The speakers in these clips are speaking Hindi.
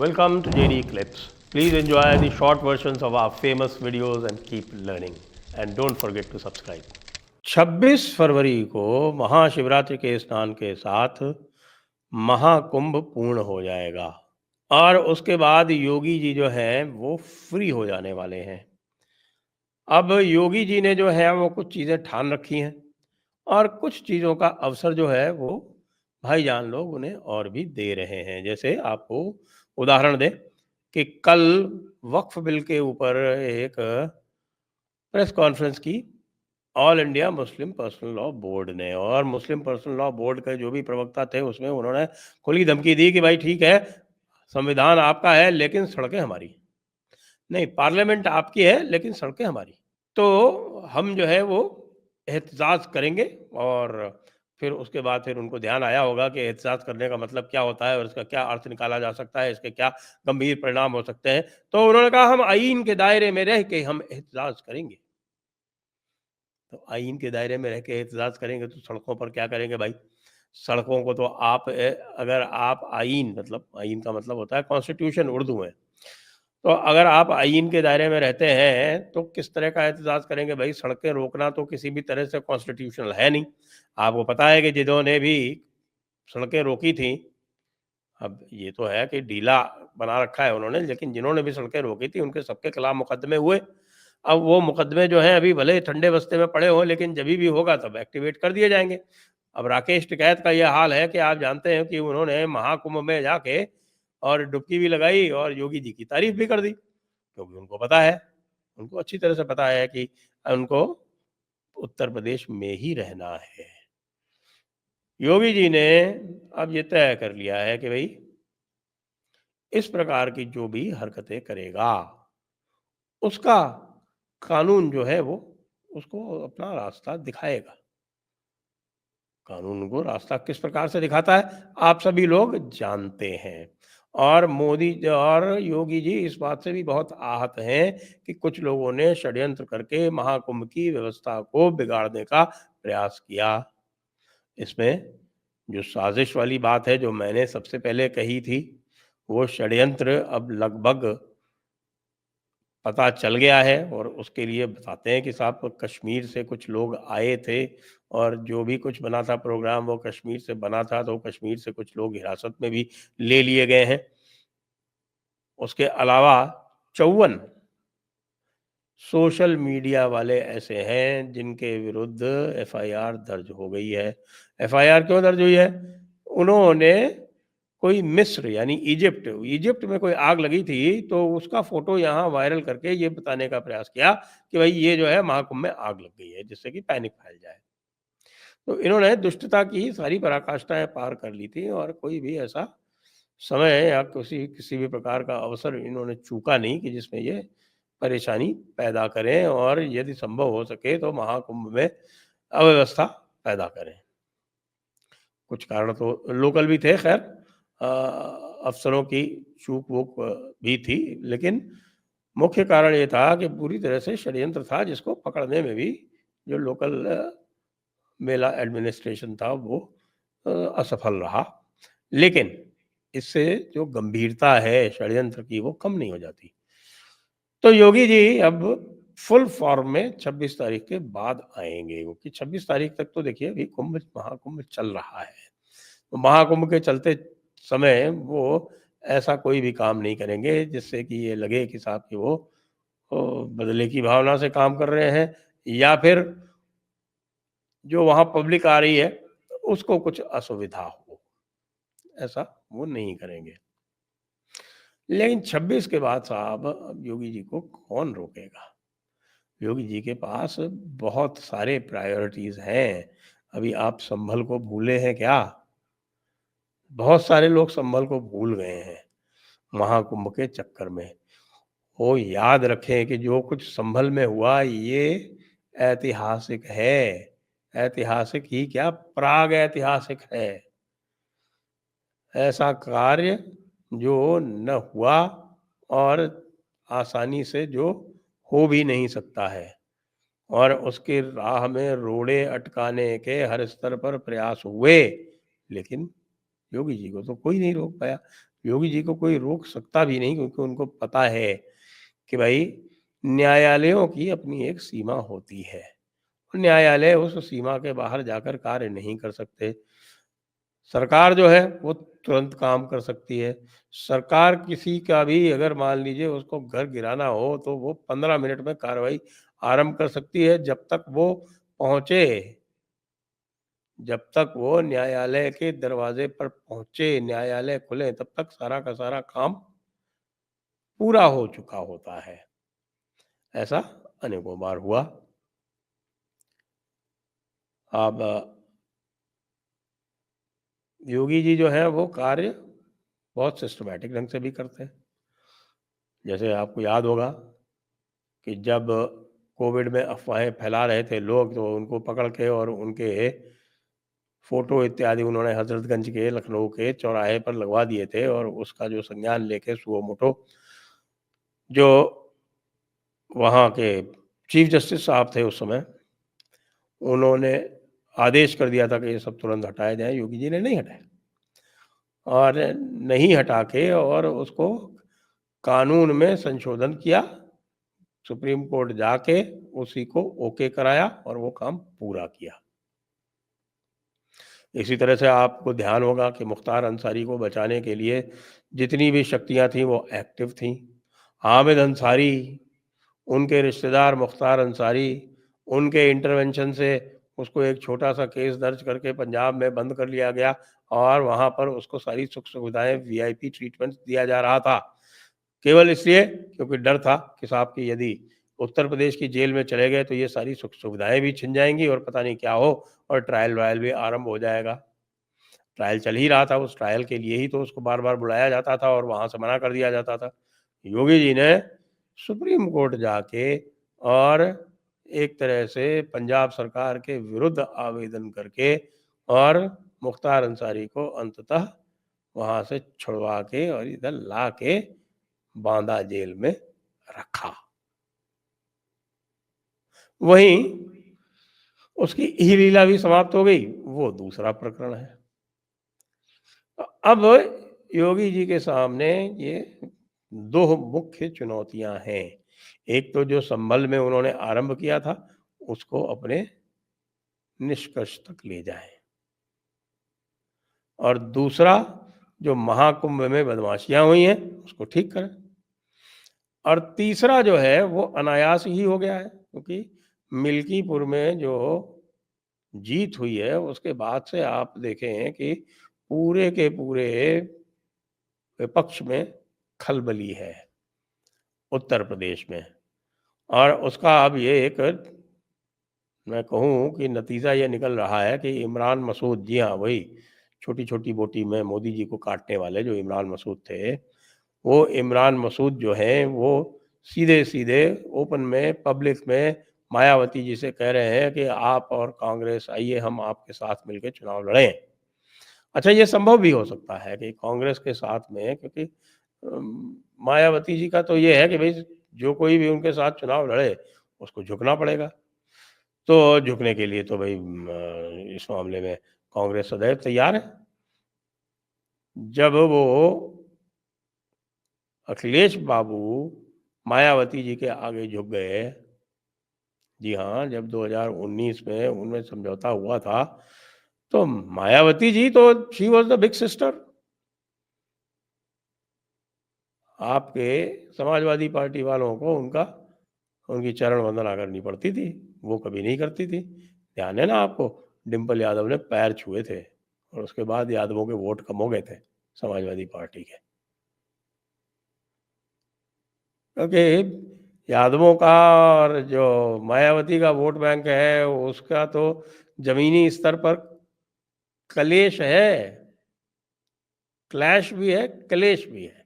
Welcome to JD Clips. Please enjoy the short versions of our famous videos and keep learning. And don't forget to subscribe. 26 फरवरी को महाशिवरात्रि के स्नान के साथ महाकुंभ पूर्ण हो जाएगा और उसके बाद योगी जी जो हैं वो फ्री हो जाने वाले हैं। अब योगी जी ने जो है वो कुछ चीज़ें ठान रखी हैं और कुछ चीज़ों का अवसर जो है वो भाईजान लोग उन्हें और भी दे रहे हैं। जैसे आपको उदाहरण दें कि कल वक्फ बिल के ऊपर एक प्रेस कॉन्फ्रेंस की all India Muslim personal law board ने, और मुस्लिम पर्सनल लॉ बोर्ड के जो भी प्रवक्ता थे उसमें उन्होंने खुली धमकी दी कि भाई ठीक है, संविधान आपका है लेकिन सड़कें हमारी नहीं, पार्लियामेंट आपकी है लेकिन सड़कें हमारी। तो हम जो है वो एहतजाज करेंगे। और फिर उसके बाद फिर उनको ध्यान आया होगा कि एहतजाज करने का मतलब क्या होता है और इसका क्या अर्थ निकाला जा सकता है, इसके क्या गंभीर परिणाम हो सकते हैं। तो उन्होंने कहा हम आईन के दायरे में रह के हम एहतजाज करेंगे। तो आईन के दायरे में रह के एहतजाज करेंगे तो सड़कों पर क्या करेंगे भाई? सड़कों को तो आप अगर आप आईन, मतलब आईन का मतलब होता है कॉन्स्टिट्यूशन उर्दू में, तो अगर आप आईन के दायरे में रहते हैं तो किस तरह का एहतजाज करेंगे भाई? सड़कें रोकना तो किसी भी तरह से कॉन्स्टिट्यूशनल है नहीं। आपको पता है कि जिन्होंने भी सड़कें रोकी थी, अब ये तो है कि ढीला बना रखा है उन्होंने, लेकिन जिन्होंने भी सड़कें रोकी थी उनके सबके खिलाफ मुकदमे हुए। अब वो मुकदमे जो हैं अभी भले ठंडे बस्ते में पड़े हों, लेकिन जभी भी होगा तब एक्टिवेट कर दिए जाएंगे। अब राकेश टिकैत का ये हाल है कि आप जानते हैं कि उन्होंने महाकुंभ में जाके और डुबकी भी लगाई और योगी जी की तारीफ भी कर दी, क्योंकि उनको पता है, उनको अच्छी तरह से पता है कि उनको उत्तर प्रदेश में ही रहना है। योगी जी ने अब ये तय कर लिया है कि भाई इस प्रकार की जो भी हरकतें करेगा उसका कानून जो है वो उसको अपना रास्ता दिखाएगा। कानून को रास्ता किस प्रकार से दिखाता है आप सभी लोग जानते हैं। और मोदी और योगी जी इस बात से भी बहुत आहत हैं कि कुछ लोगों ने षड्यंत्र करके महाकुंभ की व्यवस्था को बिगाड़ने का प्रयास किया। इसमें जो साजिश वाली बात है जो मैंने सबसे पहले कही थी, वो षड्यंत्र अब लगभग पता चल गया है। और उसके लिए बताते हैं कि साहब कश्मीर से कुछ लोग आए थे और जो भी कुछ बना था प्रोग्राम वो कश्मीर से बना था, तो कश्मीर से कुछ लोग हिरासत में भी ले लिए गए हैं। उसके अलावा 54 सोशल मीडिया वाले ऐसे हैं जिनके विरुद्ध एफआईआर दर्ज हो गई है। एफआईआर क्यों दर्ज हुई है? उन्होंने कोई मिस्र यानी इजिप्ट में कोई आग लगी थी तो उसका फोटो यहाँ वायरल करके ये बताने का प्रयास किया कि भाई ये जो है महाकुंभ में आग लग गई है, जिससे कि पैनिक फैल जाए। तो इन्होंने दुष्टता की सारी पराकाष्ठाएं पार कर ली थी और कोई भी ऐसा समय या किसी किसी भी प्रकार का अवसर इन्होंने चूका नहीं कि जिसमें ये परेशानी पैदा करें और यदि संभव हो सके तो महाकुंभ में अव्यवस्था पैदा करें। कुछ कारण तो लोकल भी थे, खैर अफसरों की चूक वूक भी थी, लेकिन मुख्य कारण ये था कि पूरी तरह से षड्यंत्र था जिसको पकड़ने में भी जो लोकल मेला एडमिनिस्ट्रेशन था वो असफल रहा। लेकिन इससे जो गंभीरता है षड्यंत्र की वो कम नहीं हो जाती। तो योगी जी अब फुल फॉर्म में 26 तारीख के बाद आएंगे, क्योंकि 26 तारीख तक तो देखिए अभी महाकुंभ चल रहा है। तो महाकुंभ के चलते समय वो ऐसा कोई भी काम नहीं करेंगे जिससे कि ये लगे कि साहब कि वो बदले की भावना से काम कर रहे हैं या फिर जो वहाँ पब्लिक आ रही है उसको कुछ असुविधा हो, ऐसा वो नहीं करेंगे। लेकिन 26 के बाद साहब अब योगी जी को कौन रोकेगा? योगी जी के पास बहुत सारे प्रायोरिटीज़ हैं। अभी आप संभल को भूले हैं क्या? बहुत सारे लोग संभल को भूल गए हैं महाकुंभ के चक्कर में। वो याद रखें कि जो कुछ संभल में हुआ ये ऐतिहासिक है। ऐतिहासिक ही क्या, प्राग ऐतिहासिक है। ऐसा कार्य जो न हुआ और आसानी से जो हो भी नहीं सकता है, और उसकी राह में रोड़े अटकाने के हर स्तर पर प्रयास हुए, लेकिन योगी जी को तो कोई नहीं रोक पाया। योगी जी को कोई रोक सकता भी नहीं, क्योंकि उनको पता है कि भाई न्यायालयों की अपनी एक सीमा होती है। न्यायालय उस सीमा के बाहर जाकर कार्य नहीं कर सकते। सरकार जो है वो तुरंत काम कर सकती है। सरकार किसी का भी अगर मान लीजिए उसको घर गिराना हो तो वो 15 मिनट में कार्रवाई आरंभ कर सकती है। पहुँचे जब तक वो न्यायालय के दरवाजे पर पहुँचे, न्यायालय खुले, तब तक सारा का सारा काम पूरा हो चुका होता है। ऐसा अनेकों बार हुआ। अब योगी जी जो हैं वो कार्य बहुत सिस्टमैटिक ढंग से भी करते हैं। जैसे आपको याद होगा कि जब कोविड में अफ़वाहें फैला रहे थे लोग, तो उनको पकड़ के और उनके फ़ोटो इत्यादि उन्होंने हज़रतगंज के, लखनऊ के चौराहे पर लगवा दिए थे, और उसका जो संज्ञान लेके सुओ मोटो जो वहाँ के चीफ जस्टिस साहब थे उस समय, उन्होंने आदेश कर दिया था कि ये सब तुरंत हटाए जाएँ। योगी जी ने नहीं हटाए, और नहीं हटा के और उसको कानून में संशोधन किया, सुप्रीम कोर्ट जाके उसी को ओके कराया और वो काम पूरा किया। इसी तरह से आपको ध्यान होगा कि मुख्तार अंसारी को बचाने के लिए जितनी भी शक्तियाँ थीं वो एक्टिव थीं। हामिद अंसारी, उनके रिश्तेदार मुख्तार अंसारी, उनके इंटरवेंशन से उसको एक छोटा-सा केस दर्ज करके पंजाब में बंद कर लिया गया, और वहाँ पर उसको सारी सुख-सुविधाएँ, वीआईपी ट्रीटमेंट दिया जा रहा था। केवल इसलिए क्योंकि डर था कि साहब कि यदि उत्तर प्रदेश की जेल में चले गए तो ये सारी सुख-सुविधाएँ भी छिन जाएँगी और पता नहीं क्या हो, और ट्रायल-वायल भी आरंभ हो जाएगा। ट्रायल चल ही रहा था, उस ट्रायल के लिए ही तो उसको बार-बार बुलाया जाता था और वहाँ से मना कर दिया जाता था। योगी जी ने सुप्रीम कोर्ट जाके और एक तरह से पंजाब सरकार के विरुद्ध आवेदन करके और मुख्तार अंसारी को अंततः वहाँ से छुड़वा के और इधर ला के बांदा जेल में रखा। वहीं उसकी ही लीला भी समाप्त हो गई, वो दूसरा प्रकरण है। अब योगी जी के सामने ये 2 मुख्य चुनौतियाँ हैं। एक तो जो संभल में उन्होंने आरंभ किया था, उसको अपने निष्कर्ष तक ले जाएँ, और दूसरा जो महाकुंभ में बदमाशियाँ हुई हैं, उसको ठीक करें। और तीसरा जो है वो अनायास ही हो गया है, क्योंकि मिल्कीपुर में जो जीत हुई है उसके बाद से आप देखें कि पूरे के पूरे विपक्ष में खलबली है उत्तर प्रदेश में। और उसका अब ये एक, मैं कहूँ कि नतीजा ये निकल रहा है कि इमरान मसूद, जी हाँ, वही छोटी-छोटी बोटी में मोदी जी को काटने वाले जो इमरान मसूद थे, वो इमरान मसूद जो हैं वो सीधे-सीधे ओपन में, पब्लिक में मायावती जी से कह रहे हैं कि आप और कांग्रेस आइए, हम आपके साथ मिलके चुनाव लड़ें। अच्छा, ये संभव भी हो सकता है कि कांग्रेस के साथ में, क्योंकि मायावती जी का तो ये है कि भई जो कोई भी उनके साथ चुनाव लड़े, उसको झुकना पड़ेगा। तो झुकने के लिए तो भई इस मामले में कांग्रेस सदैव तैयार है। जब वो अखिलेश बाबू मायावती जी के आगे झुक गए, जी हाँ, जब 2019 में उनमें समझौता हुआ था, तो मायावती जी तो she was the big sister. आपके समाजवादी पार्टी वालों को उनकी चरण वंदना करनी पड़ती थी, वो कभी नहीं करती थी। ध्यान है ना आपको? डिंपल यादव ने पैर छुए थे, और उसके बाद यादवों के वोट कम हो गए थे समाजवादी पार्टी के। क्योंकि यादवों का और जो मायावती का वोट बैंक है, उसका तो ज़मीनी स्तर पर कलेश है, क्लैश भी है, कलेश भी है।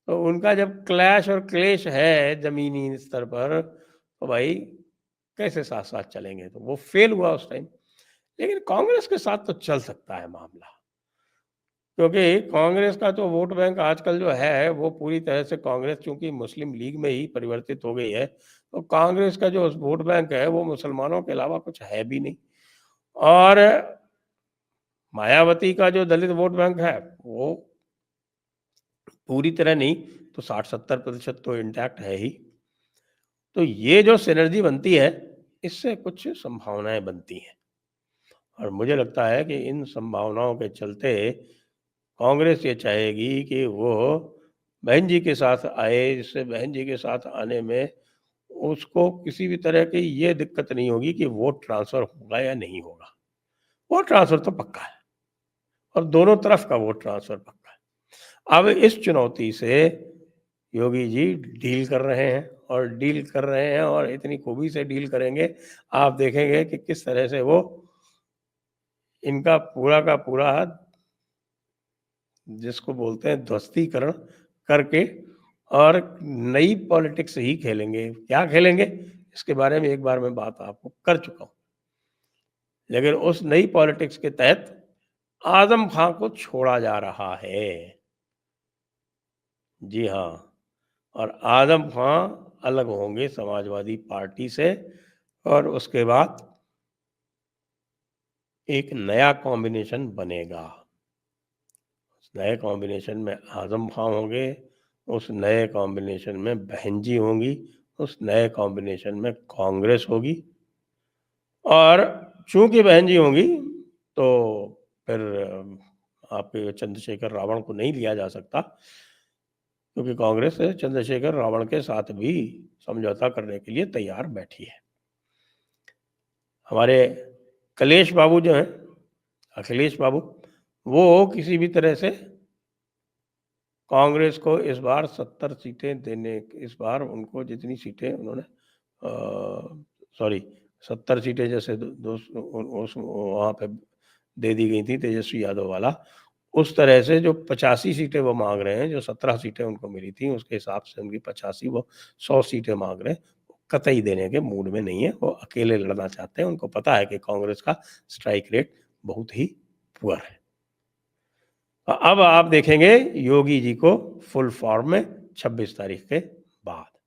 तो उनका जब क्लैश और क्लेश है ज़मीनी स्तर पर, तो भाई कैसे साथ-साथ चलेंगे? तो वो फ़ेल हुआ उस टाइम। लेकिन कांग्रेस के साथ तो चल सकता है मामला, क्योंकि कांग्रेस का तो वोट बैंक आजकल जो है, वो पूरी तरह से कांग्रेस चूँकि मुस्लिम लीग में ही परिवर्तित हो गई है, तो कांग्रेस का जो वोट बैंक है, वो मुसलमानों के अलावा कुछ है भी नहीं। और मायावती का जो दलित वोट बैंक है, वो पूरी तरह नहीं तो 60-70% तो इंटैक्ट है ही। तो ये जो सिनर्जी बनती है, इससे कुछ संभावनाएँ बनती हैं और मुझे लगता है कि इन संभावनाओं के चलते कांग्रेस ये चाहेगी कि वो बहन जी के साथ आए, जिससे बहन जी के साथ आने में उसको किसी भी तरह की ये दिक्कत नहीं होगी कि वोट ट्रांसफ़र होगा या नहीं होगा। वोट ट्रांसफ़र तो पक्का है और दोनों तरफ का वोट ट्रांसफ़र पक्का है। अब इस चुनौती से योगी जी डील कर रहे हैं और डील कर रहे हैं और इतनी खूबी से डील करेंगे, आप देखेंगे कि किस तरह से वो इनका पूरा का पूरा जिसको बोलते हैं ध्वस्तीकरण करके और नई पॉलिटिक्स ही खेलेंगे। क्या खेलेंगे? इसके बारे में एक बार मैं बात आपको कर चुका हूँ। लेकिन उस नई पॉलिटिक्स के तहत आज़म खां को छोड़ा जा रहा है। जी हाँ, और आज़म खां अलग होंगे समाजवादी पार्टी से और उसके बाद एक नया कॉम्बिनेशन बनेगा। उस नए कॉम्बिनेशन में आज़म खां होंगे, उस नए कॉम्बिनेशन में बहन जी होंगी, उस नए कॉम्बिनेशन में कांग्रेस होगी और चूँकि बहन जी होंगी, तो फिर आपके चंद्रशेखर रावण को नहीं लिया जा सकता, क्योंकि कांग्रेस चंद्रशेखर रावण के साथ भी समझौता करने के लिए तैयार बैठी है। हमारे कलेश बाबू जो हैं, अखिलेश बाबू, वो किसी भी तरह से कांग्रेस को इस बार 70 सीटें देने इस बार उनको जितनी सीटें उन्होंने सॉरी 70 सीटें जैसे उस वहाँ पे दे दी गई थी तेजस्वी यादव वाला, उस तरह से जो 85 सीटें वो मांग रहे हैं, जो 17 सीटें उनको मिली थी उसके हिसाब से उनकी 85 वो 100 सीटें मांग रहे हैं, कतई देने के मूड में नहीं है। वो अकेले लड़ना चाहते हैं, उनको पता है कि कांग्रेस का स्ट्राइक रेट बहुत ही पुअर है। अब आप देखेंगे योगी जी को फुल फॉर्म में 26 तारीख के बाद।